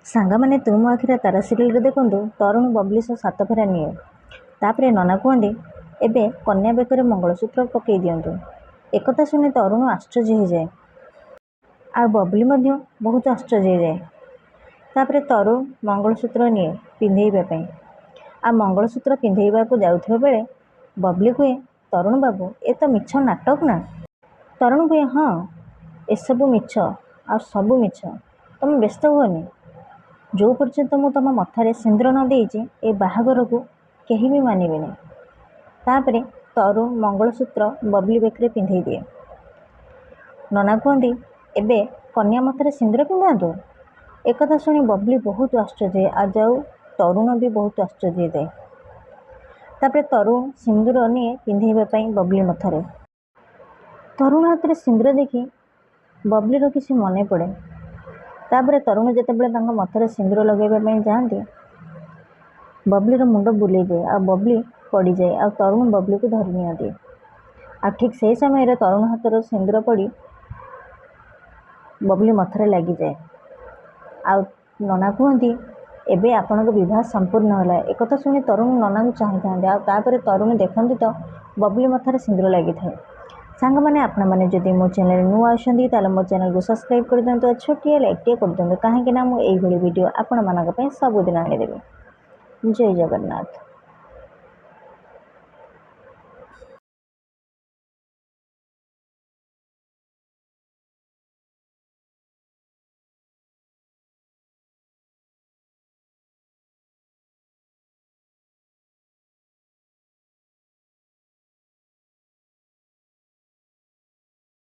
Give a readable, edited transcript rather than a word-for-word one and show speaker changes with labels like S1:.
S1: ସାଙ୍ଗମାନେ ତୁମ ଆଖିରେ ତାରା ସିରିଏଲରେ ଦେଖନ୍ତୁ ତରୁଣ ବବଲି ସହ ସାତ ଫେରା ନିଏ। ତାପରେ ନନା କୁହନ୍ତି ଏବେ କନ୍ୟା ବେକରେ ମଙ୍ଗଳସୂତ୍ର ପକାଇ ଦିଅନ୍ତୁ। ଏକଥା ଶୁଣି ତରୁଣ ଆଶ୍ଚର୍ଯ୍ୟ ହୋଇଯାଏ ଆଉ ବବଲି ମଧ୍ୟ ବହୁତ ଆଶ୍ଚର୍ଯ୍ୟ ହୋଇଯାଏ। ତାପରେ ତରୁଣ ମଙ୍ଗଳସୂତ୍ର ନିଏ ପିନ୍ଧେଇବା ପାଇଁ ଆଉ ମଙ୍ଗଳସୂତ୍ର ପିନ୍ଧେଇବାକୁ ଯାଉଥିବା ବେଳେ ବବଲି କୁହେ ତରୁଣ ବାବୁ ଏ ତ ମିଛ ନାଟକ ନା। ତରୁଣ କୁହେ ହଁ ଏସବୁ ମିଛ ଆଉ ସବୁ ମିଛ, ତମେ ବ୍ୟସ୍ତ ହୁଅନି। ଯେଉଁ ପର୍ଯ୍ୟନ୍ତ ମୁଁ ତମ ମଥାରେ ସିନ୍ଦୁର ନ ଦେଇଛି ଏ ବାହାଘରକୁ କେହି ବି ମାନିବେନି। ତାପରେ ତରୁଣ ମଙ୍ଗଳସୂତ୍ର ବବଲି ବେକରେ ପିନ୍ଧେଇ ଦିଏ। ନନା କୁହନ୍ତି ଏବେ କନ୍ୟା ମଥାରେ ସିନ୍ଦୁର ପିନ୍ଧାନ୍ତୁ। ଏକଥା ଶୁଣି ବବଲି ବହୁତ ଆଶ୍ଚର୍ଯ୍ୟ ଆଉ ଯାଉ ତରୁଣ ବି ବହୁତ ଆଶ୍ଚର୍ଯ୍ୟ ହୋଇଥାଏ। ତାପରେ ତରୁଣ ସିନ୍ଦୁର ନିଏ ପିନ୍ଧେଇବା ପାଇଁ ବବଲି ମଥାରେ। ତରୁଣ ହାତରେ ସିନ୍ଦୁର ଦେଖି ବବଲିର କିଛି ମନେ ପଡ଼େ। ତାପରେ ତରୁଣ ଯେତେବେଳେ ତାଙ୍କ ମଥାରେ ସିନ୍ଦୁର ଲଗାଇବା ପାଇଁ ଯାଆନ୍ତି ବବଲିର ମୁଣ୍ଡ ବୁଲେଇଯାଏ ଆଉ ବବଲି ପଡ଼ିଯାଏ ଆଉ ତରୁଣ ବବଲିକୁ ଧରି ନିଅନ୍ତି। ଆଉ ଠିକ୍ ସେହି ସମୟରେ ତରୁଣ ହାତର ସିନ୍ଦୁର ପଡ଼ି ବବଲି ମଥାରେ ଲାଗିଯାଏ ଆଉ ନନା କୁହନ୍ତି ଏବେ ଆପଣଙ୍କ ବିବାହ ସମ୍ପୂର୍ଣ୍ଣ ହେଲା। ଏକଥା ଶୁଣି ତରୁଣ ନନାଙ୍କୁ ଚାହିଁଥାନ୍ତି ଆଉ ତାପରେ ତରୁଣ ଦେଖନ୍ତି ତ ବବଲି ମଥାରେ ସିନ୍ଦୁର ଲାଗିଥାଏ। ସାଙ୍ଗମାନେ ଆପଣମାନେ ଯଦି ମୋ ଚ୍ୟାନେଲ ନୂଆ ଅଛନ୍ତି ତାହେଲେ ମୋ ଚ୍ୟାନେଲକୁ ସବସ୍କ୍ରାଇବ୍ କରିଦିଅନ୍ତୁ ଆଉ ଛୋଟିଆ ଲାଇକ୍ଟିଏ କରିଦିଅନ୍ତୁ, କାହିଁକିନା ମୁଁ ଏଇଭଳି ଭିଡ଼ିଓ ଆପଣମାନଙ୍କ ପାଇଁ ସବୁଦିନ ଆଣିଦେବି। ଜୟ ଜଗନ୍ନାଥ।